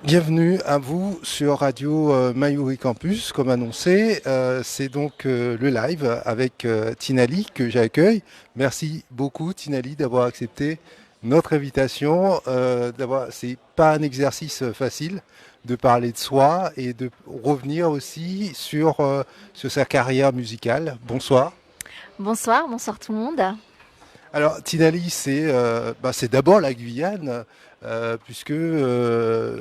Bienvenue à vous sur Radio Mayuri Campus, comme annoncé. C'est donc le live avec Tinali que j'accueille. Merci beaucoup Tinali d'avoir accepté notre invitation. C'est pas un exercice facile de parler de soi et de revenir aussi sur sa carrière musicale. Bonsoir. Bonsoir, bonsoir tout le monde. Alors, Tinali, c'est d'abord la Guyane, puisque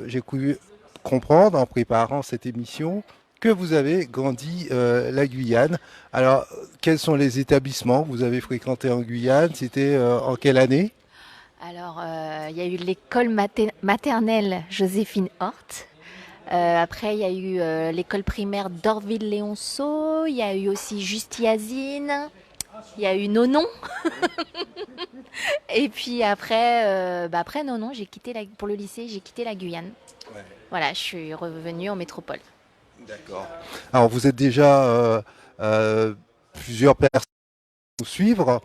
j'ai cru comprendre en préparant cette émission que vous avez grandi la Guyane. Alors, quels sont les établissements que vous avez fréquentés en Guyane? C'était en quelle année? Alors, il y a eu l'école maternelle Joséphine Hort. Après, il y a eu l'école primaire d'Orville-Léonceau. Il y a eu aussi Justiazine. Il y a eu Nonon. Et puis après Nonon, pour le lycée, j'ai quitté la Guyane. Ouais. Voilà, je suis revenue en métropole. D'accord. Alors, vous êtes déjà plusieurs personnes nous suivre.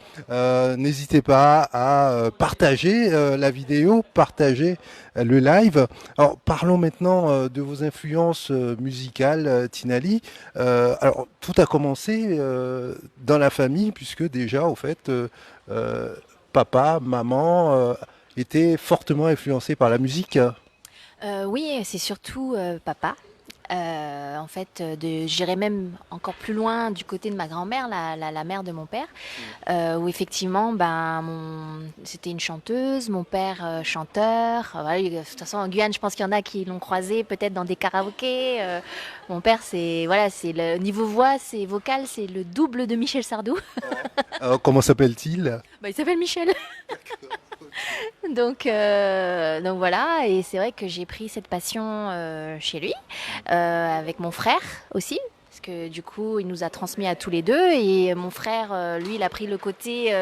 N'hésitez pas à partager la vidéo, partager le live. Alors parlons maintenant de vos influences musicales, Tinali. Alors tout a commencé dans la famille, puisque déjà, au fait, papa, maman étaient fortement influencés par la musique. Oui, c'est surtout papa. En fait, j'irais même encore plus loin du côté de ma grand-mère, la mère de mon père, où effectivement, c'était une chanteuse, mon père chanteur. Voilà, de toute façon, en Guyane, je pense qu'il y en a qui l'ont croisé peut-être dans des karaokés. Mon père, c'est le niveau voix, c'est vocal, c'est le double de Michel Sardou. Alors, comment s'appelle-t-il? Il s'appelle Michel. Donc voilà, et c'est vrai que j'ai pris cette passion chez lui, avec mon frère aussi, parce que du coup, il nous a transmis à tous les deux, et mon frère, lui, il a pris le côté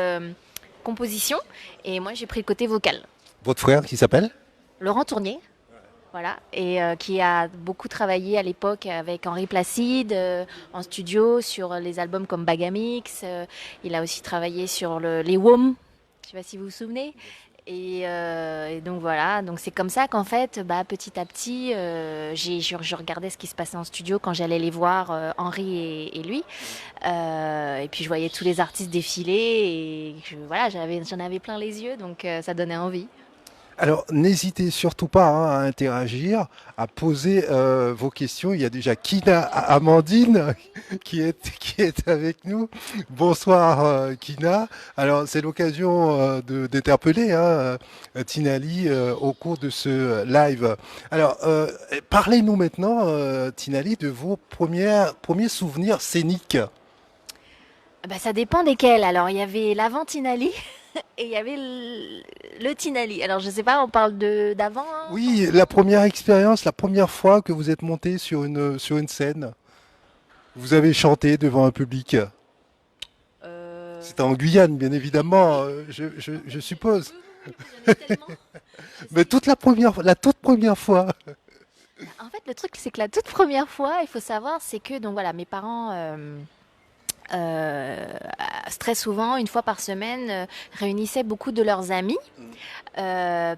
composition, et moi, j'ai pris le côté vocal. Votre frère qui s'appelle? Laurent Tournier, voilà, et qui a beaucoup travaillé à l'époque avec Henri Placide en studio sur les albums comme Bagamix. Il a aussi travaillé sur les WOM, je ne sais pas si vous vous souvenez. Et donc voilà, donc c'est comme ça qu'en fait, petit à petit, je regardais ce qui se passait en studio quand j'allais les voir, Henri et lui. Et puis je voyais tous les artistes défiler et voilà, j'en avais plein les yeux, donc ça donnait envie. Alors, n'hésitez surtout pas à interagir, à poser vos questions. Il y a déjà Kina Amandine qui est avec nous. Bonsoir Kina. Alors, c'est l'occasion d'interpeller Tinali au cours de ce live. Alors, parlez-nous maintenant, Tinali, de vos premiers souvenirs scéniques. Ça dépend desquels. Alors il y avait l'avant Tinali et il y avait le Tinali. Alors je sais pas, on parle de d'avant, hein. Oui, la première expérience, la première fois que vous êtes monté sur une scène. Vous avez chanté devant un public. Euh, C'était en Guyane, bien évidemment, oui, je suppose. oui, oui, il y en a eu tellement. Je Mais sais. la toute première fois. En fait, le truc, c'est que la toute première fois, il faut savoir, c'est que donc voilà, mes parents euh, très souvent, une fois par semaine, réunissaient beaucoup de leurs amis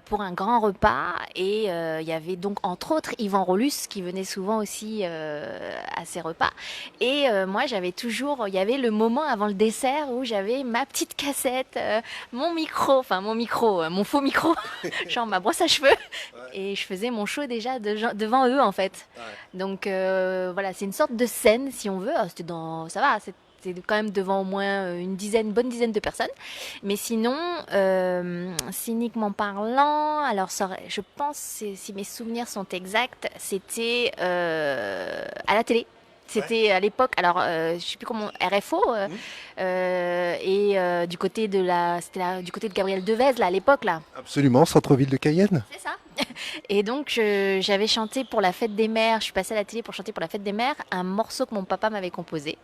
pour un grand repas. Et il y avait donc entre autres Yvan Rolus qui venait souvent aussi à ces repas. Et moi, il y avait le moment avant le dessert où j'avais ma petite cassette, mon faux micro, genre ma brosse à cheveux. Et je faisais mon show déjà devant eux en fait. Donc voilà, c'est une sorte de scène si on veut. Ça va, c'était quand même devant au moins une bonne dizaine de personnes. Mais sinon, cyniquement parlant, alors je pense, si mes souvenirs sont exacts, c'était à la télé. C'était à l'époque, alors je sais plus comment, RFO, du côté du côté de Gabriel Devez, là, à l'époque, là. Absolument, centre-ville de Cayenne. C'est ça. Et donc, j'avais chanté pour la fête des mères, je suis passée à la télé pour chanter pour la fête des mères, un morceau que mon papa m'avait composé.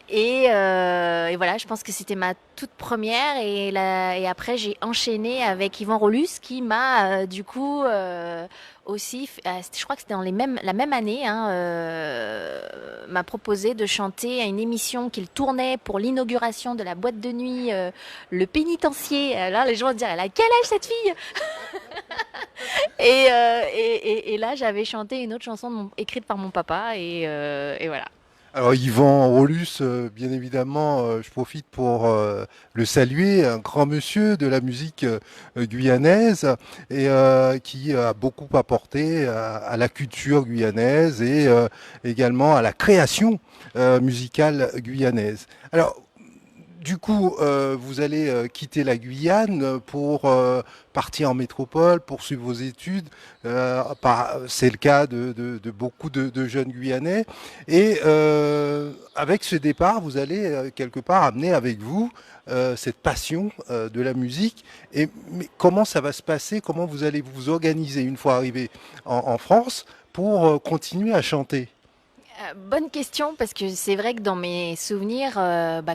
Et voilà, je pense que c'était ma toute première. Et après, j'ai enchaîné avec Yvan Rolus qui m'a du coup aussi, je crois que c'était la même année, hein, m'a proposé de chanter à une émission qu'il tournait pour l'inauguration de la boîte de nuit Le Pénitencier. Là, les gens vont se dire, elle a quel âge cette fille? Et là, j'avais chanté une autre chanson écrite par mon papa et voilà. Alors Yvan Rolus, bien évidemment, je profite pour le saluer, un grand monsieur de la musique guyanaise et qui a beaucoup apporté à la culture guyanaise et également à la création musicale guyanaise. Alors du coup, vous allez quitter la Guyane pour partir en métropole, poursuivre vos études. C'est le cas de beaucoup de jeunes Guyanais. Et avec ce départ, vous allez quelque part amener avec vous cette passion de la musique. Mais comment ça va se passer? Comment vous allez vous organiser une fois arrivé en France pour continuer à chanter? Bonne question, parce que c'est vrai que dans mes souvenirs,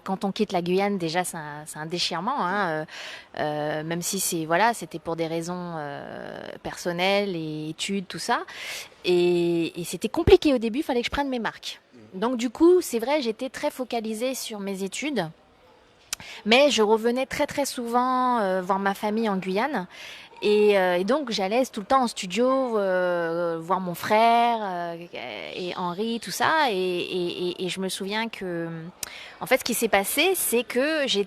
quand on quitte la Guyane, déjà c'est un déchirement, hein, même si voilà, c'était pour des raisons personnelles et études, tout ça. Et c'était compliqué au début, il fallait que je prenne mes marques. Donc du coup, c'est vrai, j'étais très focalisée sur mes études. Mais je revenais très très souvent voir ma famille en Guyane. Et donc j'allais tout le temps en studio voir mon frère et Henri, tout ça. Et je me souviens que, en fait, ce qui s'est passé, c'est que je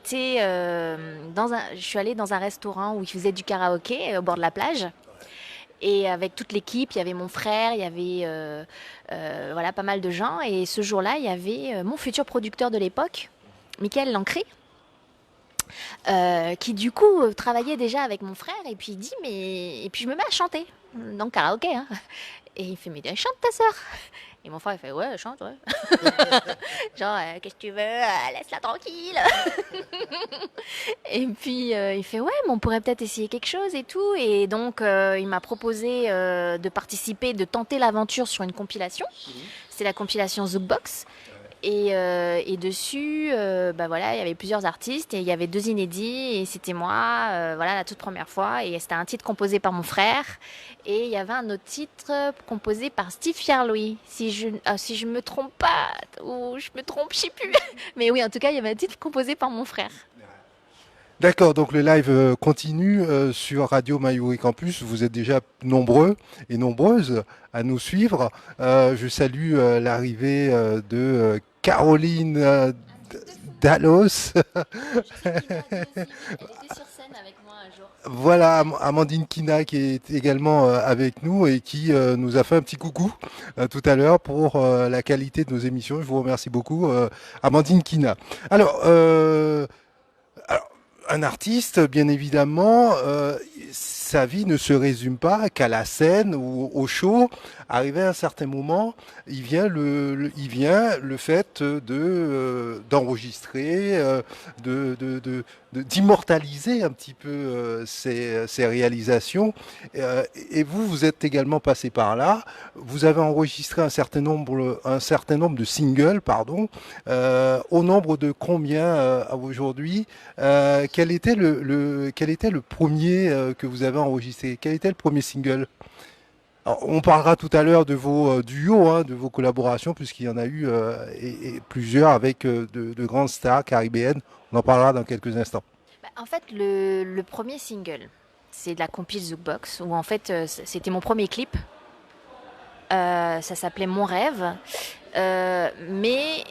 suis allée dans un restaurant où ils faisaient du karaoké au bord de la plage. Et avec toute l'équipe, il y avait mon frère, il y avait voilà pas mal de gens. Et ce jour-là, il y avait mon futur producteur de l'époque, Michael Lancry, qui du coup travaillait déjà avec mon frère et puis il dit mais et puis je me mets à chanter dans le karaoké, hein. Et il fait mais chante ta sœur. Et mon frère il fait ouais elle chante ouais. Genre qu'est-ce que tu veux, laisse-la tranquille. Et puis il fait ouais mais on pourrait peut-être essayer quelque chose et tout. Et donc il m'a proposé de participer, de tenter l'aventure sur une compilation. C'est la compilation Zoukbox. Et dessus, voilà, il y avait plusieurs artistes et il y avait deux inédits et c'était moi, voilà, la toute première fois. Et c'était un titre composé par mon frère et il y avait un autre titre composé par Steve Pierre-Louis, si je me trompe pas ou je me trompe, je sais plus. Mais oui, en tout cas, il y avait un titre composé par mon frère. D'accord, donc le live continue sur Radio Mayouri Campus. Vous êtes déjà nombreux et nombreuses à nous suivre. Je salue l'arrivée de Caroline Dallos. Elle était sur scène avec moi un jour. Voilà, Amandine Kina qui est également avec nous et qui nous a fait un petit coucou tout à l'heure pour la qualité de nos émissions. Je vous remercie beaucoup, Amandine Kina. Alors, un artiste, bien évidemment, sa vie ne se résume pas qu'à la scène ou au show. Arrivé à un certain moment, il vient le fait d'enregistrer, d'immortaliser un petit peu ses réalisations. Et vous êtes également passé par là. Vous avez enregistré un certain nombre de singles, pardon. Au nombre de combien aujourd'hui? Quel était le premier que vous avez enregistré? Quel était le premier single? Alors, on parlera tout à l'heure de vos duos, hein, de vos collaborations, puisqu'il y en a eu et plusieurs avec de grandes stars caribéennes. On en parlera dans quelques instants. En fait, le premier single, c'est de la compil Zoukbox, où en fait, c'était mon premier clip. Ça s'appelait Mon rêve. Mais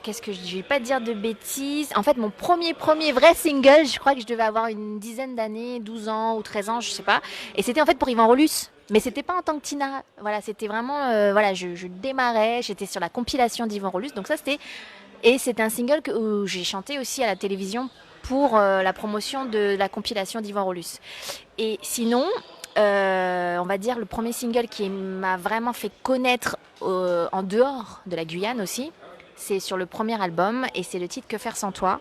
qu'est-ce que je dis? Je vais pas dire de bêtises. En fait, mon premier vrai single, je crois que je devais avoir une dizaine d'années, 12 ans ou 13 ans, je sais pas. Et c'était en fait pour Yvan Rolus. Mais c'était pas en tant que Tina. Voilà, c'était vraiment, voilà, je démarrais, j'étais sur la compilation d'Yvan Rolus. Donc ça, c'était un single où j'ai chanté aussi à la télévision pour la promotion de la compilation d'Yvan Rolus. Et sinon, on va dire le premier single qui m'a vraiment fait connaître en dehors de la Guyane aussi, c'est sur le premier album et c'est le titre Que faire sans toi,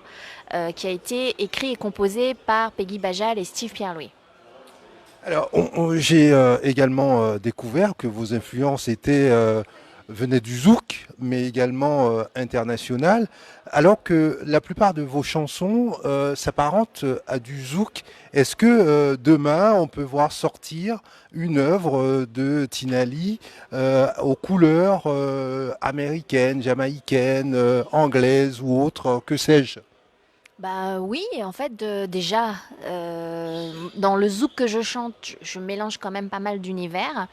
qui a été écrit et composé par Peggy Bajal et Steve Pierre-Louis. Alors, j'ai également découvert que vos influences venaient du zouk, mais également internationales, alors que la plupart de vos chansons s'apparentent à du zouk. Est-ce que demain, on peut voir sortir une œuvre de Tinali aux couleurs américaines, jamaïcaines, anglaises ou autres, que sais-je? Bah oui, en fait, déjà, dans le zouk que je chante, je mélange quand même pas mal d'univers.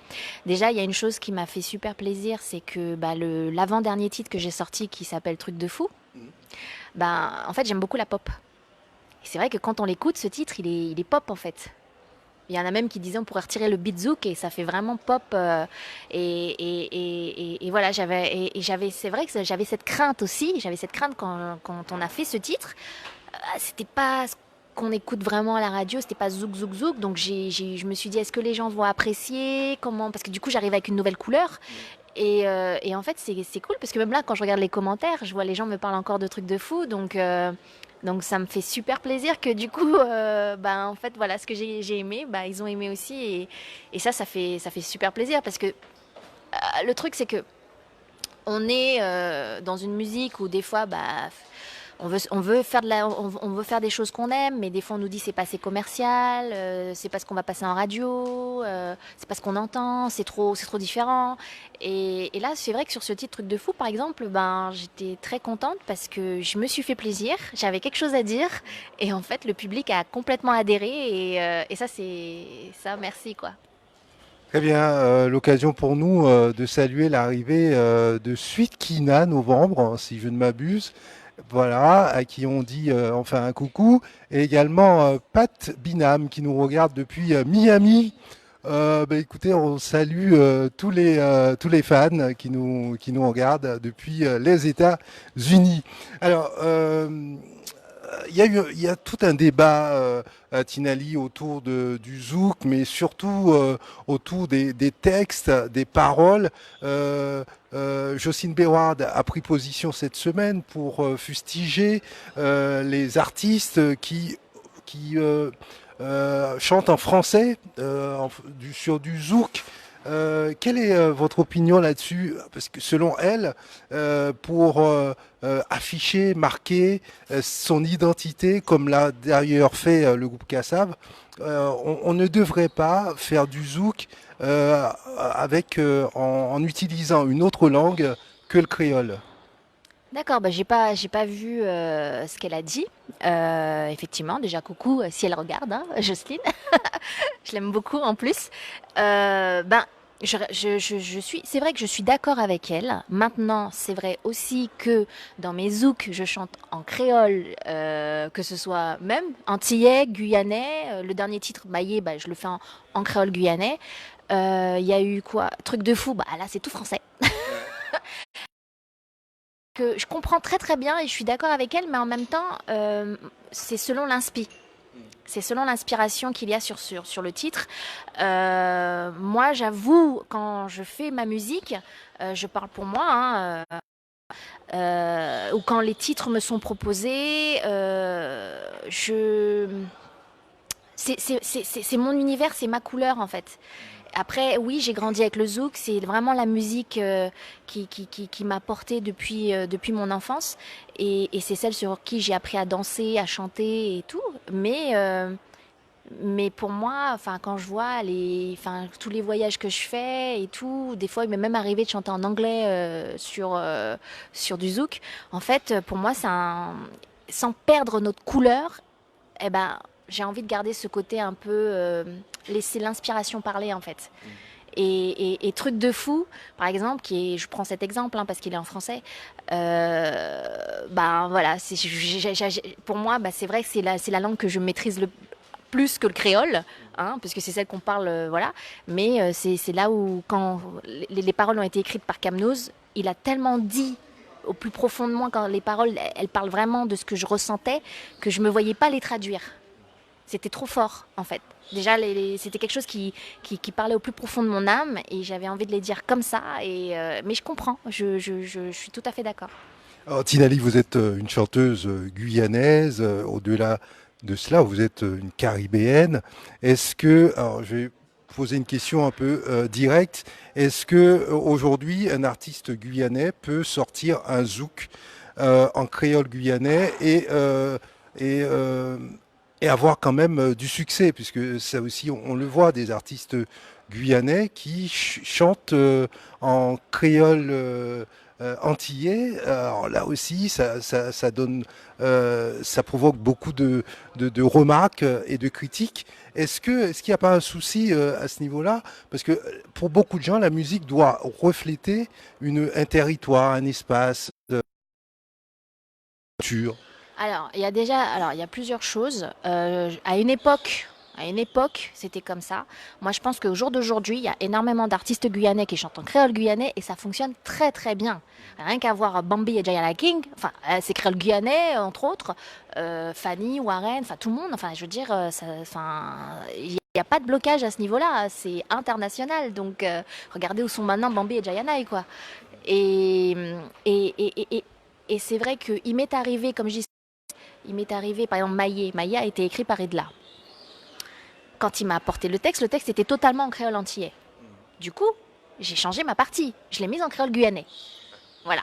Déjà, il y a une chose qui m'a fait super plaisir, c'est que bah, l'avant-dernier titre que j'ai sorti, qui s'appelle Truc de fou, bah, en fait, j'aime beaucoup la pop. Et c'est vrai que quand on l'écoute, ce titre, il est pop en fait. Il y en a même qui disaient on pourrait retirer le beat zouk et ça fait vraiment pop. Et voilà, c'est vrai que j'avais cette crainte aussi. J'avais cette crainte quand on a fait ce titre. C'était pas ce qu'on écoute vraiment à la radio, c'était pas zouk zouk zouk. Donc je me suis dit est-ce que les gens vont apprécier comment parce que du coup j'arrive avec une nouvelle couleur. Et en fait c'est cool parce que même là quand je regarde les commentaires, je vois les gens me parlent encore de trucs de fou. Donc ça me fait super plaisir que du coup, ben, en fait, voilà, ce que j'ai aimé, bah, ils ont aimé aussi. Et ça fait super plaisir parce que le truc, c'est que on est dans une musique où des fois, bah, on veut faire on veut faire des choses qu'on aime, mais des fois on nous dit c'est pas assez commercial, c'est pas ce qu'on va passer en radio, c'est pas ce qu'on entend, c'est trop différent. Et là, c'est vrai que sur ce titre Truc de fou, par exemple, ben j'étais très contente parce que je me suis fait plaisir, j'avais quelque chose à dire, et en fait le public a complètement adhéré, et ça c'est ça, merci quoi. Très bien, l'occasion pour nous de saluer l'arrivée de Suite Kina, novembre, hein, si je ne m'abuse. Voilà, à qui on dit enfin un coucou. Et également Pat Binam qui nous regarde depuis Miami. Bah, écoutez, on salue tous les fans qui nous regardent depuis les États-Unis. Alors, il y a tout un débat, à Tinali, autour du zouk, mais surtout autour des textes, des paroles. Jocelyne Béward a pris position cette semaine pour fustiger les artistes qui chantent en français sur du zouk. Quelle est votre opinion là-dessus? Parce que selon elle, pour afficher, marquer son identité, comme l'a d'ailleurs fait le groupe Kassav, on ne devrait pas faire du zouk en utilisant une autre langue que le créole. D'accord, bah j'ai pas vu ce qu'elle a dit. Effectivement, déjà coucou si elle regarde, hein, Jocelyne. Je l'aime beaucoup en plus. Ben, c'est vrai que je suis d'accord avec elle. Maintenant, c'est vrai aussi que dans mes zouks, je chante en créole, que ce soit même antillais, guyanais. Le dernier titre, Maillé, bah, je le fais en créole guyanais. Il y a eu quoi? Truc de fou, bah là, c'est tout français. Que je comprends très très bien et je suis d'accord avec elle, mais en même temps, c'est selon l'inspi. C'est selon l'inspiration qu'il y a sur le titre. Moi, j'avoue, quand je fais ma musique, je parle pour moi, hein, ou quand les titres me sont proposés, c'est mon univers, c'est ma couleur en fait. Après, oui, j'ai grandi avec le zouk, c'est vraiment la musique qui m'a portée depuis mon enfance, et c'est celle sur qui j'ai appris à danser, à chanter et tout. Mais pour moi, enfin, quand je vois tous les voyages que je fais et tout, des fois, il m'est même arrivé de chanter en anglais sur du zouk. En fait, pour moi, sans perdre notre couleur, eh ben, j'ai envie de garder ce côté un peu, laisser l'inspiration parler, en fait. Et truc de fou, par exemple, je prends cet exemple hein, parce qu'il est en français. Ben voilà, pour moi, bah, c'est vrai que c'est la langue que je maîtrise le plus que le créole, hein, parce que c'est celle qu'on parle, voilà. Mais c'est là où, quand les paroles ont été écrites par Camnose, il a tellement dit au plus profond de moi, quand les paroles, elles parlent vraiment de ce que je ressentais, que je me voyais pas les traduire. C'était trop fort, en fait. Déjà, c'était quelque chose qui parlait au plus profond de mon âme, et j'avais envie de les dire comme ça. Mais je comprends, je suis tout à fait d'accord. Alors, Tinali, vous êtes une chanteuse guyanaise. Au-delà de cela, vous êtes une caribéenne. Alors je vais poser une question un peu directe. Est-ce que aujourd'hui, un artiste guyanais peut sortir un zouk en créole guyanais et, euh, et avoir quand même du succès, puisque ça aussi, on le voit, des artistes guyanais qui chantent en créole antillais. Alors là aussi, ça donne, ça provoque beaucoup de remarques et de critiques. Est-ce qu'il n'y a pas un souci à ce niveau-là? Parce que pour beaucoup de gens, la musique doit refléter un territoire, un espace, culture. Alors, il y a plusieurs choses. À une époque, c'était comme ça. Moi, je pense qu'au jour d'aujourd'hui, il y a énormément d'artistes guyanais qui chantent en créole guyanais et ça fonctionne très très bien. Rien qu'à voir Bambi et Jayala King, enfin, c'est créole guyanais, entre autres, Fanny, Warren, enfin, tout le monde, enfin, je veux dire, il n'y a pas de blocage à ce niveau-là, c'est international. Donc, regardez où sont maintenant Bambi et Jayana, quoi. Et, et, et, et, et- et c'est vrai qu'il m'est arrivé, comme je dis, il m'est arrivé, par exemple, Maillé. Maillé a été écrit par Edla. Quand il m'a apporté le texte était totalement en créole antillais. Du coup, j'ai changé ma partie. Je l'ai mise en créole guyanais. Voilà.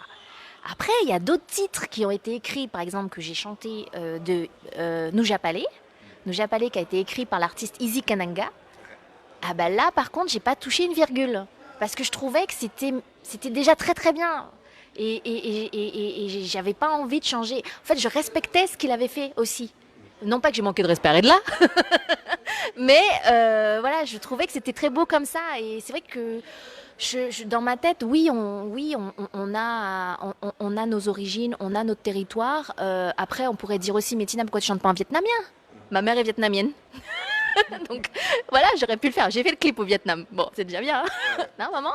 Après, il y a d'autres titres qui ont été écrits, par exemple, que j'ai chanté de Nouja Palais. Nouja Palais qui a été écrit par l'artiste Izzy Kananga. Ah bah là, par contre, j'ai pas touché une virgule. Parce que je trouvais que c'était déjà très très bien. Et j'avais pas envie de changer. En fait, je respectais ce qu'il avait fait aussi. Non pas que j'ai manqué de respect à Redla, mais voilà, je trouvais que c'était très beau comme ça. Et c'est vrai que dans ma tête, on a nos origines, on a notre territoire. Après, on pourrait dire aussi, mais Tina, pourquoi tu chantes pas en vietnamien? Ma mère est vietnamienne. Donc voilà, j'aurais pu le faire. J'ai fait le clip au Vietnam. Bon, c'est déjà bien, hein. Non, maman?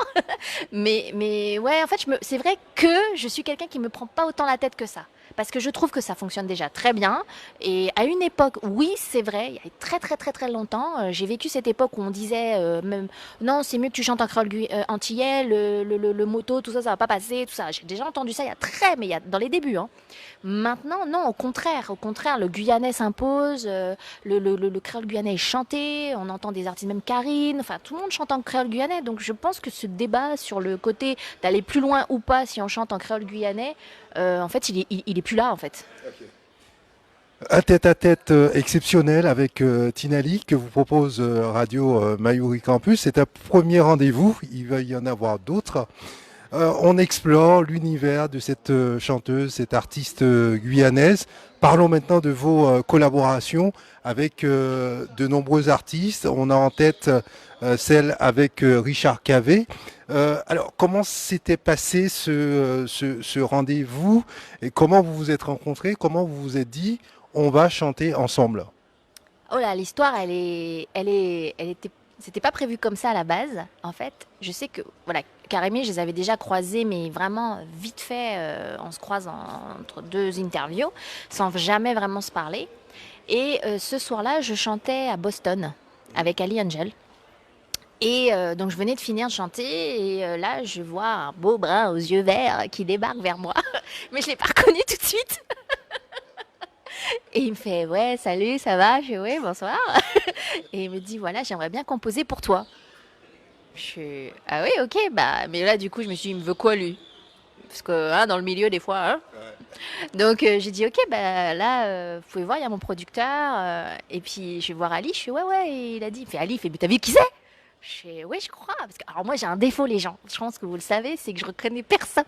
Mais ouais, en fait, c'est vrai que je suis quelqu'un qui me prend pas autant la tête que ça. Parce que je trouve que ça fonctionne déjà très bien. Et à une époque, oui, c'est vrai, il y a très très très très longtemps, j'ai vécu cette époque où on disait même non, c'est mieux que tu chantes en créole antillais, le moto, tout ça, ça va pas passer, tout ça. J'ai déjà entendu ça mais il y a dans les débuts, hein. Maintenant, non, au contraire, le guyanais s'impose, le créole guyanais est chanté, on entend des artistes, même Karine, enfin tout le monde chante en créole guyanais, donc je pense que ce débat sur le côté d'aller plus loin ou pas si on chante en créole guyanais, en fait, il est plus là, en fait. Un tête-à-tête exceptionnel avec Tinali que vous propose Radio Mayuri Campus. C'est un premier rendez-vous, il va y en avoir d'autres. On explore l'univers de cette chanteuse, cette artiste guyanaise. Parlons maintenant de vos collaborations avec de nombreux artistes. On a en tête celle avec Richard Cavé. Alors, comment s'était passé ce rendez-vous et comment vous vous êtes rencontrés? Comment vous vous êtes dit on va chanter ensemble? Oh là, l'histoire, c'était pas prévu comme ça à la base. En fait, je sais que, voilà, Karimi, je les avais déjà croisés, mais vraiment vite fait, on se croise entre deux interviews, sans jamais vraiment se parler. Et ce soir-là, je chantais à Boston avec Ali Angel. Et donc je venais de finir de chanter et là je vois un beau brun aux yeux verts qui débarque vers moi, mais je l'ai pas reconnu tout de suite. Et il me fait ouais salut ça va? Je fais ouais bonsoir. Et il me dit voilà j'aimerais bien composer pour toi. Je fais ah oui ok bah mais là du coup je me suis dit il me veut quoi lui? Parce que hein, dans le milieu des fois hein. Donc j'ai dit ok bah là vous pouvez voir il y a mon producteur et puis je vais voir Ali je fais ouais et il a dit il fait Ali il fait mais t'as vu qui c'est? Je fais oui je crois parce que alors moi j'ai un défaut les gens je pense que vous le savez c'est que je reconnais personne.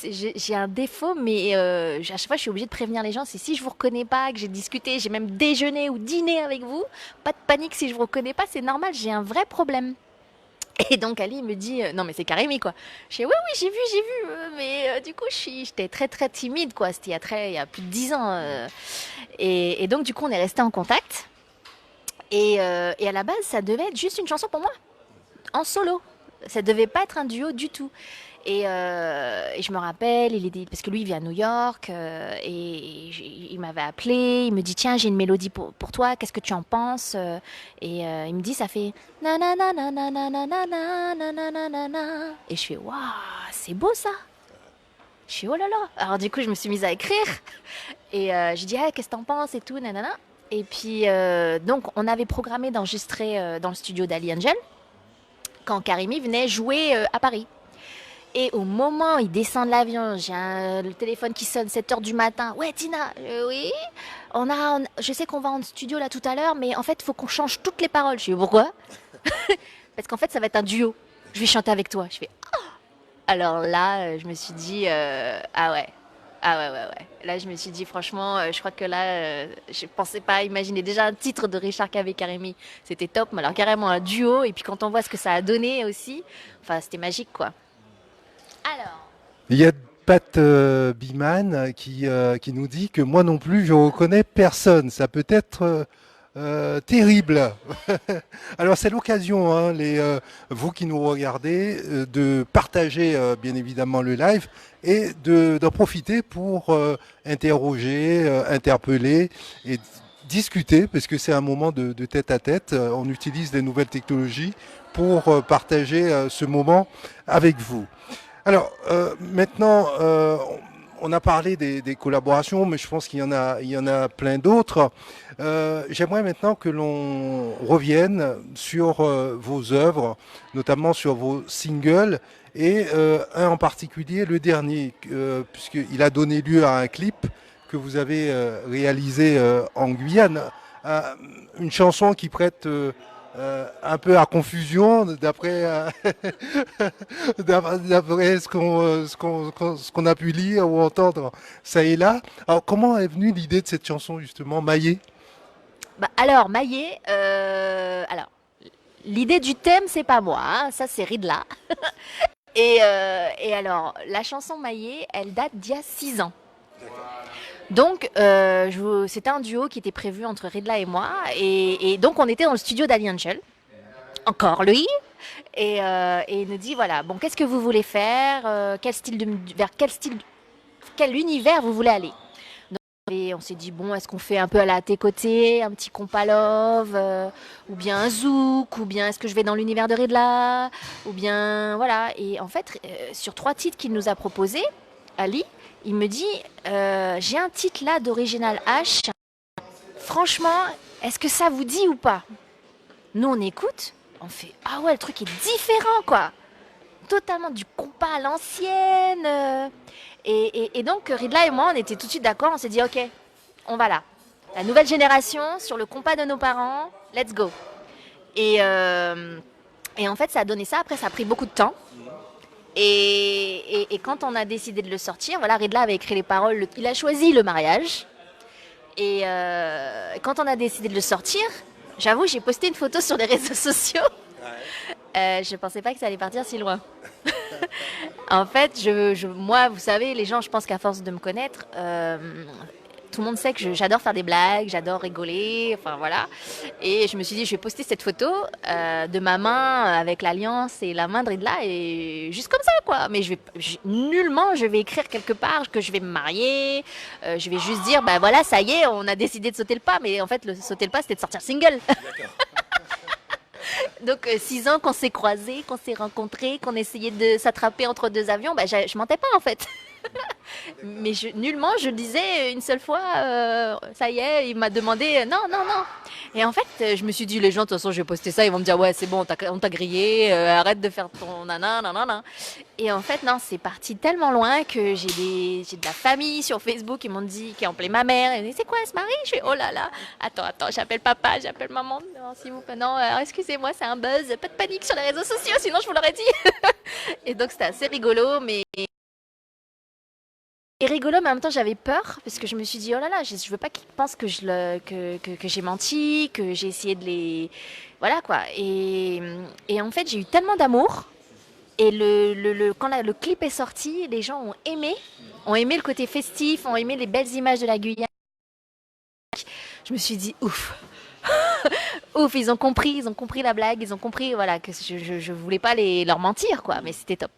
J'ai un défaut, mais à chaque fois, je suis obligée de prévenir les gens. C'est si je vous reconnais pas, que j'ai discuté, j'ai même déjeuné ou dîné avec vous, pas de panique si je vous reconnais pas, c'est normal, j'ai un vrai problème. Et donc Ali me dit non mais c'est Karimi quoi. Je dis oui j'ai vu mais du coup j'étais très très timide quoi. C'était il y a plus de 10 ans et donc du coup on est resté en contact et à la base ça devait être juste une chanson pour moi en solo. Ça devait pas être un duo du tout. Et je me rappelle, parce que lui il vit à New York il m'avait appelé, il me dit tiens j'ai une mélodie pour toi, qu'est-ce que tu en penses? Et il me dit ça fait na na na na na na na na na na na na na na. Et je fais waouh c'est beau ça. Je suis oh là là. Alors du coup je me suis mise à écrire et je dis ah, qu'est-ce que t'en penses et tout nanana. Et puis donc on avait programmé d'enregistrer dans le studio d'Ali Angel quand Karimi venait jouer à Paris. Et au moment où il descend de l'avion, le téléphone qui sonne 7 heures du matin. Ouais, Tina, oui. Je sais qu'on va en studio là tout à l'heure, mais en fait, il faut qu'on change toutes les paroles. Je dis pourquoi? Parce qu'en fait, ça va être un duo. Je vais chanter avec toi. Je fais Alors là, je me suis dit, ah ouais, ah ouais, ouais, ouais. Là, je me suis dit, franchement, je crois que là, je pensais pas imaginer déjà un titre de Richard Cavé Karimi. C'était top, mais alors carrément un duo. Et puis quand on voit ce que ça a donné aussi, enfin, c'était magique, quoi. Alors, Il y a Pat Biman qui nous dit que moi non plus, je reconnais personne. Ça peut être terrible. Alors c'est l'occasion, hein, vous qui nous regardez, de partager bien évidemment le live et d'en profiter pour interroger, interpeller et discuter, parce que c'est un moment de tête à tête. On utilise les nouvelles technologies pour partager ce moment avec vous. Alors maintenant, on a parlé des collaborations, mais je pense il y en a plein d'autres. J'aimerais maintenant que l'on revienne sur vos œuvres, notamment sur vos singles, et un en particulier, le dernier, puisqu'il a donné lieu à un clip que vous avez réalisé en Guyane. Euh, une chanson qui prête un peu à confusion d'après d'après ce qu'on a pu lire ou entendre ça et là. Alors comment est venue l'idée de cette chanson justement, Maillé? bah, alors Maillet, alors, l'idée du thème, c'est pas moi, hein, ça c'est Ridla. Et alors, la chanson Maillet, elle date d'il y a 6 ans. Donc, c'était un duo qui était prévu entre Ridla et moi. Et donc, on était dans le studio d'Ali Angel. Encore lui. Et il nous dit, voilà, bon, qu'est-ce que vous voulez faire, vers quel univers vous voulez aller. Et on s'est dit, bon, est-ce qu'on fait un peu à la tes côtés, un petit compas love, ou bien un zouk, ou bien est-ce que je vais dans l'univers de Ridla, ou bien, voilà. Et en fait, sur 3 titres qu'il nous a proposés, Ali, il me dit, j'ai un titre là d'Original H, franchement, est-ce que ça vous dit ou pas? Nous, on écoute, on fait, ah ouais, le truc est différent, quoi. Totalement du compas à l'ancienne. Et donc, Ridla et moi, on était tout de suite d'accord. On s'est dit, OK, on va là. La nouvelle génération, sur le compas de nos parents, let's go. Et, euh, et en fait, ça a donné ça. Après, ça a pris beaucoup de temps. Et quand on a décidé de le sortir, voilà, Ridla avait écrit les paroles. Il a choisi le mariage. Et quand on a décidé de le sortir, j'avoue, j'ai posté une photo sur les réseaux sociaux. Je pensais pas que ça allait partir si loin. En fait, moi, vous savez, les gens, je pense qu'à force de me connaître, tout le monde sait que j'adore faire des blagues, j'adore rigoler, enfin voilà. Et je me suis dit, je vais poster cette photo de ma main avec l'alliance et la main de Ridla, et juste comme ça, quoi. Mais nullement, je vais écrire quelque part que je vais me marier. Je vais juste dire, bah voilà, ça y est, on a décidé de sauter le pas. Mais en fait, sauter le pas, c'était de sortir single. Donc 6 ans qu'on s'est croisés, qu'on s'est rencontrés, qu'on essayait de s'attraper entre 2 avions, bah, je mentais pas en fait. Mais nullement je disais une seule fois, ça y est, il m'a demandé, non, non, non. Et en fait, je me suis dit, les gens, de toute façon, je vais poster ça, ils vont me dire, ouais, c'est bon, on t'a grillé, arrête de faire ton nana, nanana. Et en fait, non, c'est parti tellement loin que j'ai de la famille sur Facebook qui m'ont dit, qui ont appelé ma mère, et c'est quoi, elle se marie? Je fais, oh là là, attends, j'appelle papa, j'appelle maman, non, s'il vous plaît, non, excusez-moi, c'est un buzz, pas de panique sur les réseaux sociaux, sinon je vous l'aurais dit. Et donc, c'était assez rigolo, mais et rigolo, mais en même temps j'avais peur parce que je me suis dit oh là là, je veux pas qu'ils pensent que j'ai menti, que j'ai essayé de les voilà quoi. Et en fait j'ai eu tellement d'amour et quand le clip est sorti, les gens ont aimé le côté festif, ont aimé les belles images de la Guyane. Je me suis dit ouf, ouf, ils ont compris la blague, ils ont compris voilà que je voulais pas leur mentir quoi, mais c'était top.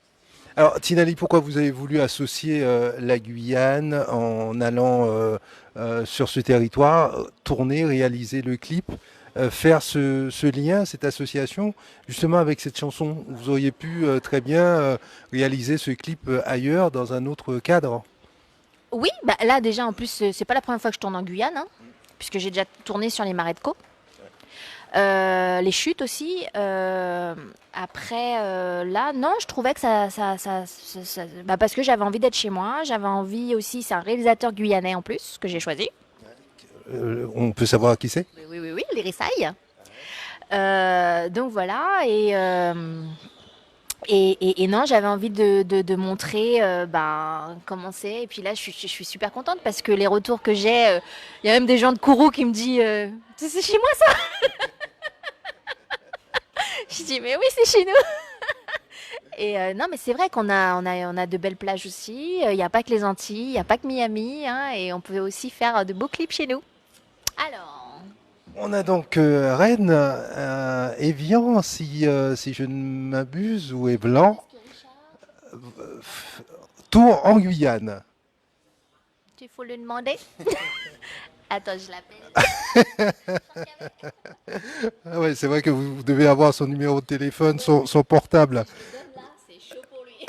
Alors Tinali, pourquoi vous avez voulu associer la Guyane en allant sur ce territoire, tourner, réaliser le clip, faire ce lien, cette association, justement avec cette chanson? Vous auriez pu très bien réaliser ce clip ailleurs, dans un autre cadre. Oui, bah là déjà en plus c'est pas la première fois que je tourne en Guyane, hein, puisque j'ai déjà tourné sur les marais de Caux. Les chutes aussi. Après, là, non, je trouvais que bah, parce que j'avais envie d'être chez moi. J'avais envie aussi, c'est un réalisateur guyanais en plus que j'ai choisi. On peut savoir qui c'est? Oui, oui, oui, oui, les Rissailles. Donc voilà, Et non, j'avais envie de montrer comment c'est. Et puis là, je suis super contente parce que les retours que j'ai, il y a même des gens de Kourou qui me disent c'est chez moi ça. Je dis mais oui, c'est chez nous. Et non, mais c'est vrai on a de belles plages aussi. Il n'y a pas que les Antilles, il n'y a pas que Miami, hein, et on peut aussi faire de beaux clips chez nous. Alors, On a donc Rennes, Évian, si je ne m'abuse, ou Évlan, est-ce que Richard, Tours en Guyane. il faut le demander? Attends, je l'appelle. Ah ouais, c'est vrai que vous devez avoir son numéro de téléphone, son portable. Je le donne là, c'est chaud pour lui.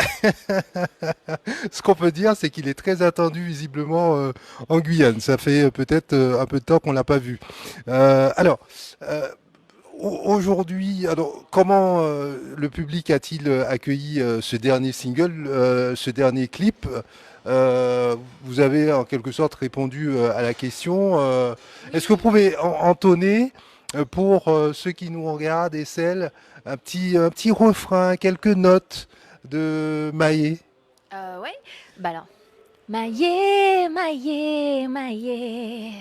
Ce qu'on peut dire, c'est qu'il est très attendu visiblement en Guyane. Ça fait peut-être un peu de temps qu'on l'a pas vu. Alors, euh, aujourd'hui, alors comment le public a-t-il accueilli ce dernier single, ce dernier clip? Vous avez en quelque sorte répondu à la question. Est-ce que vous Oui. pouvez entonner pour ceux qui nous regardent et celles un petit refrain, quelques notes de Maé? Ouais. Bah alors. Maillé, maillé, maillé.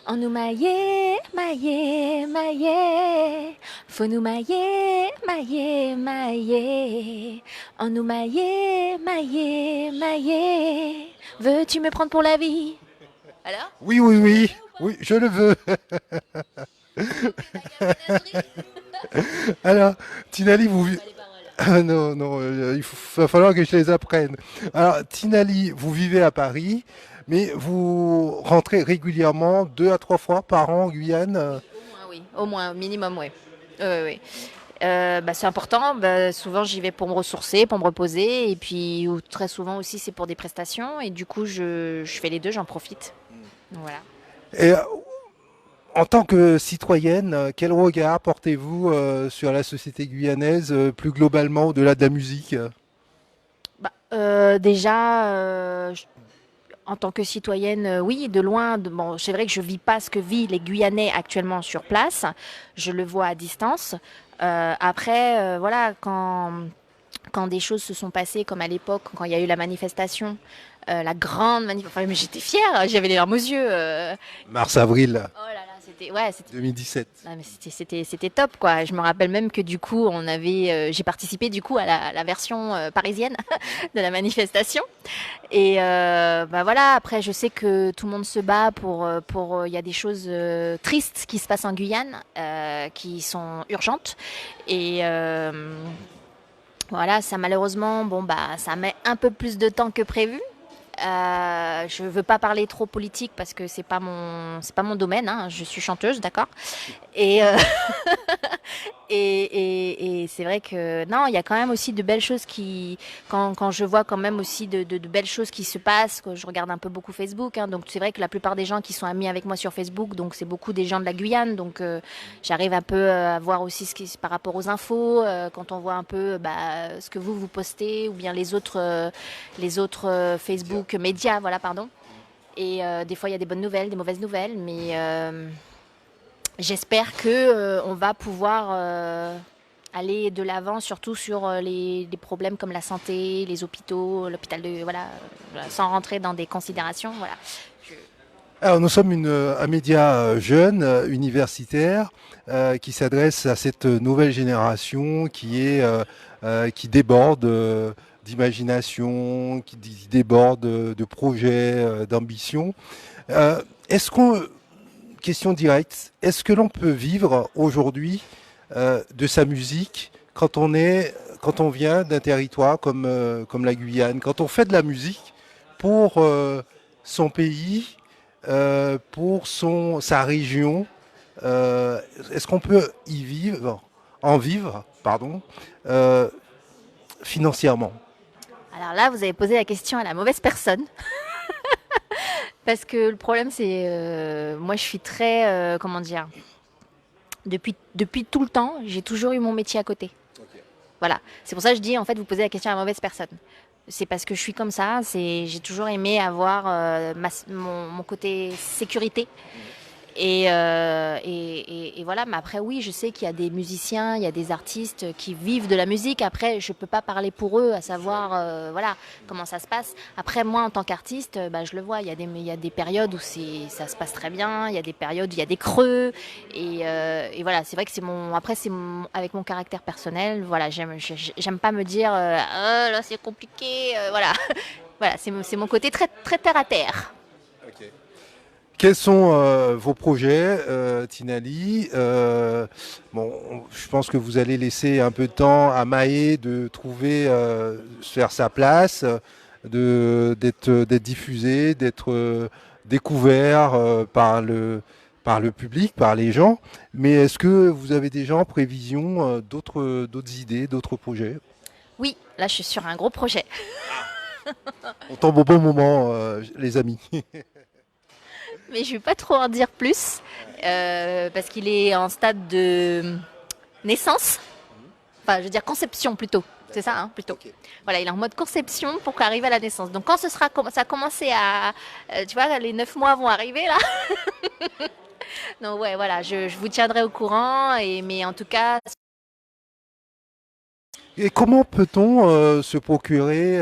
On nous maillé, maillé, maillé. Faut nous mailler, mailler, mailler. On nous maillé, maillé, maillé. Veux-tu me prendre pour la vie? Alors? Oui, oui, Tu le oui, veux ou pas? oui, je le veux. Faut que t'ailles à ménagerie. Alors, Tinali, Je vous... connais pas les paroles. Ah non, non, va falloir que je les apprenne. Alors, Tinali, vous vivez à Paris, mais vous rentrez régulièrement 2 à 3 fois par an en Guyane. Oui. Au moins, minimum, oui. Oui, oui, oui. C'est important. Bah, souvent, j'y vais pour me ressourcer, pour me reposer. Et puis, ou très souvent aussi, c'est pour des prestations. Et du coup, je fais les deux, j'en profite. Voilà. Et en tant que citoyenne, quel regard portez-vous sur la société guyanaise plus globalement au-delà de la musique? Déjà, en tant que citoyenne, oui, de loin. Bon, c'est vrai que je vis pas ce que vivent les Guyanais actuellement sur place. Je le vois à distance. Après, voilà, quand des choses se sont passées, comme à l'époque, quand il y a eu la manifestation, la grande manifestation, enfin, mais j'étais fière, j'avais les larmes aux yeux. Mars-avril Oh là là, c'était 2017. ah, mais c'était top quoi. Je me rappelle même que du coup j'ai participé du coup à la version parisienne de la manifestation. Et voilà, après je sais que tout le monde se bat il y a des choses tristes qui se passent en Guyane qui sont urgentes. Et voilà, ça malheureusement, bon bah ça met un peu plus de temps que prévu. Je veux pas parler trop politique parce que c'est pas mon domaine, hein. Je suis chanteuse, d'accord. Et, et c'est vrai que non, il y a quand même aussi de belles choses quand je vois quand même aussi de belles choses qui se passent, que je regarde un peu beaucoup Facebook, hein. Donc c'est vrai que la plupart des gens qui sont amis avec moi sur Facebook, donc c'est beaucoup des gens de la Guyane, donc j'arrive un peu à voir aussi par rapport aux infos, quand on voit un peu ce que vous postez ou bien les autres Facebook médias, voilà, pardon. Et des fois il y a des bonnes nouvelles, des mauvaises nouvelles, mais j'espère que on va pouvoir aller de l'avant, surtout sur les problèmes comme la santé, les hôpitaux, l'hôpital de voilà, sans rentrer dans des considérations. Voilà. Je- Alors, nous sommes un média jeune, universitaire, qui s'adresse à cette nouvelle génération qui déborde d'imagination, qui déborde de projets, d'ambition. Est-ce qu'on, question directe, est-ce que l'on peut vivre aujourd'hui de sa musique quand on vient d'un territoire comme la Guyane, quand on fait de la musique pour son pays, pour sa région, est-ce qu'on peut en vivre, pardon, euh, financièrement? Alors là, vous avez posé la question à la mauvaise personne. Parce que le problème, c'est. Moi, je suis très. Comment dire. Depuis tout le temps, j'ai toujours eu mon métier à côté. Voilà. C'est pour ça que je dis, en fait, vous posez la question à la mauvaise personne. C'est parce que je suis comme ça. J'ai toujours aimé avoir mon côté sécurité. Et voilà, mais après oui, je sais qu'il y a des musiciens, il y a des artistes qui vivent de la musique. Après, je peux pas parler pour eux, à savoir voilà comment ça se passe. Après, moi, en tant qu'artiste, bah, je le vois, il y a des périodes où ça se passe très bien, il y a des périodes où il y a des creux. Et voilà, c'est vrai que après avec mon caractère personnel, voilà, j'aime pas me dire ah, là c'est compliqué, voilà, voilà, c'est mon côté très très terre à terre. Ok. Quels sont vos projets, Tinali? Bon, je pense que vous allez laisser un peu de temps à Maë de trouver, faire sa place, d'être diffusé, d'être découvert par le public, par les gens. Mais est-ce que vous avez déjà en prévision d'autres idées, d'autres projets? Oui, là je suis sur un gros projet. On tombe au bon moment, les amis. Mais je ne vais pas trop en dire plus parce qu'il est en stade de naissance, enfin je veux dire conception plutôt. C'est ça, hein, plutôt. Ok. Voilà, il est en mode conception pour arriver à la naissance. Donc quand ça a commencé à, tu vois, les 9 mois vont arriver là. Donc ouais, voilà, je vous tiendrai au courant. Mais en tout cas, Et comment peut-on se procurer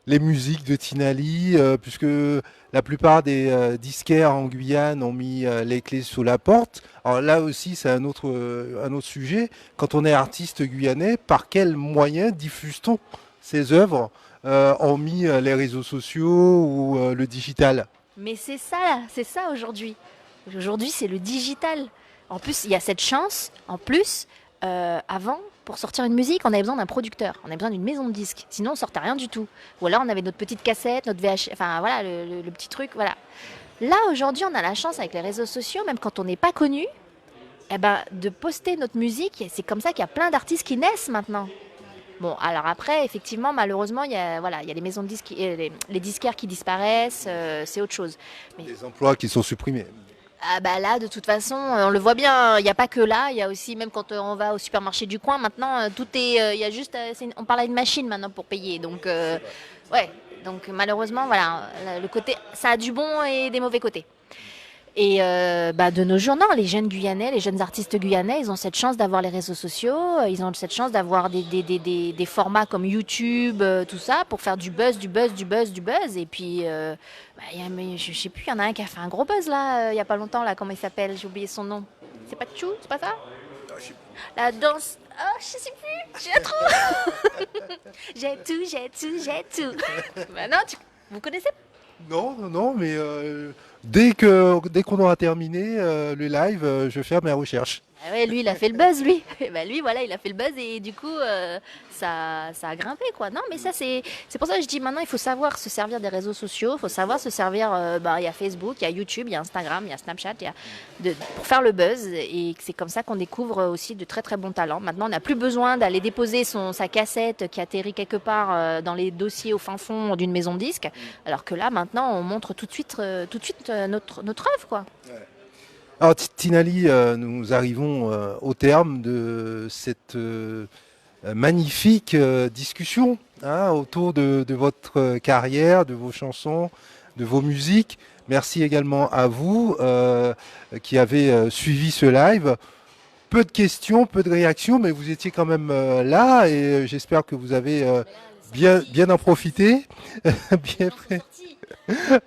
les musiques de Tinali, puisque la plupart des disquaires en Guyane ont mis les clés sous la porte. Alors là aussi, c'est un autre sujet. Quand on est artiste guyanais, par quels moyens diffuse-t-on ces œuvres, hormis les réseaux sociaux ou le digital? mais c'est ça aujourd'hui. Aujourd'hui, c'est le digital. En plus, il y a cette chance. En plus, avant, pour sortir une musique, on avait besoin d'un producteur. On avait besoin d'une maison de disques. Sinon, on sortait rien du tout. Ou alors, on avait notre petite cassette, notre VH, enfin voilà, le petit truc, voilà. Là, aujourd'hui, on a la chance avec les réseaux sociaux, même quand on n'est pas connu, eh ben, de poster notre musique. Et c'est comme ça qu'il y a plein d'artistes qui naissent maintenant. Bon, alors après, effectivement, malheureusement, voilà, il y a les maisons de disques, les disquaires qui disparaissent, c'est autre chose. Mais Des emplois qui sont supprimés. ah bah là, de toute façon, on le voit bien, il n'y a pas que là, il y a aussi, même quand on va au supermarché du coin, maintenant, tout est, il y a juste, on parle à une machine maintenant pour payer. Donc, ouais, donc malheureusement, voilà, le côté, ça a du bon et des mauvais côtés. Et bah, de nos jours, non, les jeunes Guyanais, les jeunes artistes guyanais, ils ont cette chance d'avoir les réseaux sociaux, ils ont cette chance d'avoir des formats comme YouTube, tout ça, pour faire du buzz, du buzz, du buzz, du buzz. Et puis, bah, mais je sais plus, il y en a un qui a fait un gros buzz là, il y a pas longtemps, là, comment il s'appelle? J'ai oublié son nom. C'est pas Chou, c'est pas ça? La danse. Oh, je sais plus, j'ai trop. J'ai tout, j'ai tout, j'ai tout. Bah non, vous connaissez? Non, non, non, mais dès qu'on aura terminé le live, je vais faire mes recherches. Ah ouais, lui, il a fait le buzz, lui. Et bah, lui, voilà, il a fait le buzz et du coup, ça a grimpé, quoi. Non, mais ça, c'est pour ça que je dis maintenant, il faut savoir se servir des réseaux sociaux, il faut savoir se servir, bah, il y a Facebook, il y a YouTube, il y a Instagram, il y a Snapchat, pour faire le buzz. Et c'est comme ça qu'on découvre aussi de très, très bons talents. Maintenant, on n'a plus besoin d'aller déposer sa cassette qui atterrit quelque part dans les dossiers au fin fond d'une maison de disques. Alors que là, maintenant, on montre tout de suite, notre œuvre, quoi. Alors, Tinali, nous arrivons au terme de cette magnifique discussion hein, autour de votre carrière, de vos chansons, de vos musiques. Merci également à vous qui avez suivi ce live. Peu de questions, peu de réactions, mais vous étiez quand même là et j'espère que vous avez bien en profité. Bien,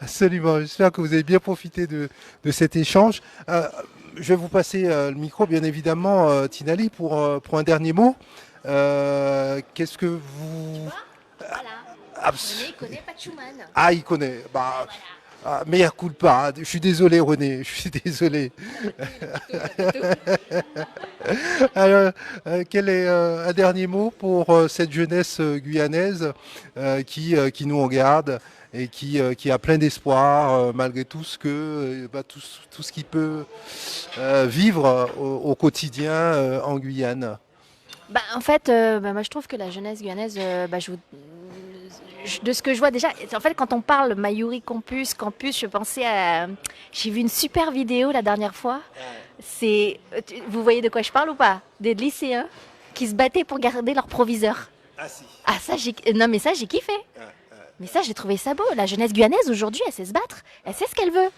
absolument, j'espère que vous avez bien profité de cet échange. Je vais vous passer le micro, bien évidemment, Tinali, pour un dernier mot. Qu'est-ce que vous... Voilà. Abs- René, il connaît pas de Schumann. Ah, il connaît. Bah, ah, meilleur coup de pas. Je suis désolé, René. Je suis désolé. Alors, quel est un dernier mot pour cette jeunesse guyanaise qui nous regarde et qui a plein d'espoir malgré tout ce tout ce qu'il peut vivre au quotidien en Guyane. Bah, en fait, bah, moi je trouve que la jeunesse guyanaise, bah, de ce que je vois déjà, en fait quand on parle Mayuri Campus, je pensais à... J'ai vu une super vidéo la dernière fois. Vous voyez de quoi je parle ou pas? Des lycéens qui se battaient pour garder leur proviseur. Ah si. Ah ça, non mais ça j'ai kiffé. Mais ça j'ai trouvé ça beau. La jeunesse guyanaise aujourd'hui, elle sait se battre, elle sait ce qu'elle veut.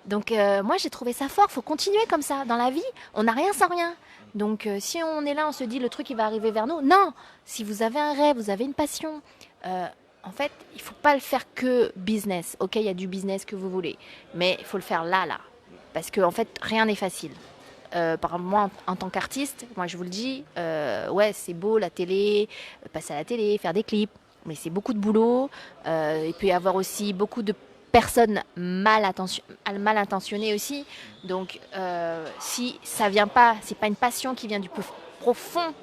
Donc moi j'ai trouvé ça fort, faut continuer comme ça. Dans la vie, on n'a rien sans rien. Donc si on est là, on se dit le truc il va arriver vers nous. Non, si vous avez un rêve, vous avez une passion, euh, en fait, il faut pas le faire que business. Ok, il y a du business que vous voulez, mais il faut le faire là. Parce que en fait, rien n'est facile. Par exemple, moi, en tant qu'artiste, moi je vous le dis, ouais, c'est beau la télé, passer à la télé, faire des clips, mais c'est beaucoup de boulot. Il peut y avoir aussi beaucoup de personnes mal intentionnées aussi. Donc, si ça vient pas, c'est pas une passion qui vient du profond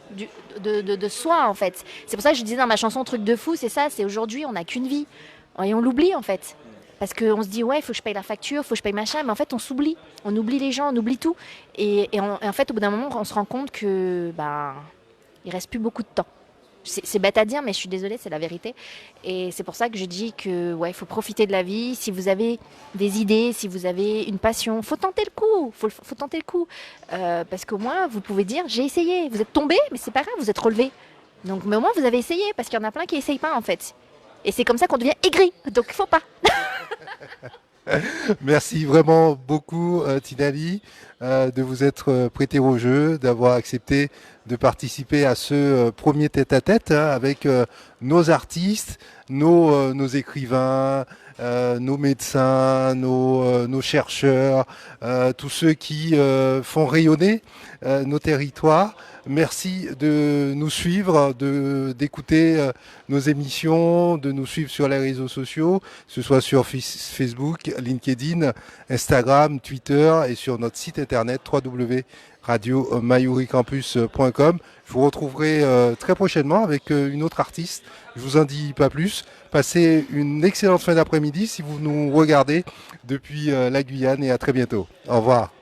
de soi en fait. C'est pour ça que je disais dans ma chanson Truc de fou, c'est ça, c'est aujourd'hui on n'a qu'une vie et on l'oublie en fait. Parce qu'on se dit, ouais, il faut que je paye la facture, il faut que je paye machin, mais en fait, on s'oublie. On oublie les gens, on oublie tout. Et en fait, au bout d'un moment, on se rend compte que, ben, il reste plus beaucoup de temps. C'est bête à dire, mais je suis désolée, c'est la vérité. Et c'est pour ça que je dis que, ouais, il faut profiter de la vie. Si vous avez des idées, si vous avez une passion, faut tenter le coup. Faut tenter le coup. Parce qu'au moins, vous pouvez dire, j'ai essayé. Vous êtes tombé, mais c'est pas grave, vous êtes relevé. Donc, mais au moins, vous avez essayé, parce qu'il y en a plein qui essayent pas, en fait. Et c'est comme ça qu'on devient aigri. Donc, il faut pas. Merci vraiment beaucoup, Tinali, de vous être prêté au jeu, d'avoir accepté de participer à ce premier tête-à-tête hein, avec nos artistes, nos écrivains, nos médecins, nos chercheurs, tous ceux qui font rayonner nos territoires. Merci de nous suivre, d'écouter nos émissions, de nous suivre sur les réseaux sociaux, que ce soit sur Facebook, LinkedIn, Instagram, Twitter et sur notre site internet www.radio-mayuricampus.com. Je vous retrouverai très prochainement avec une autre artiste. Je vous en dis pas plus. Passez une excellente fin d'après-midi si vous nous regardez depuis la Guyane et à très bientôt. Au revoir.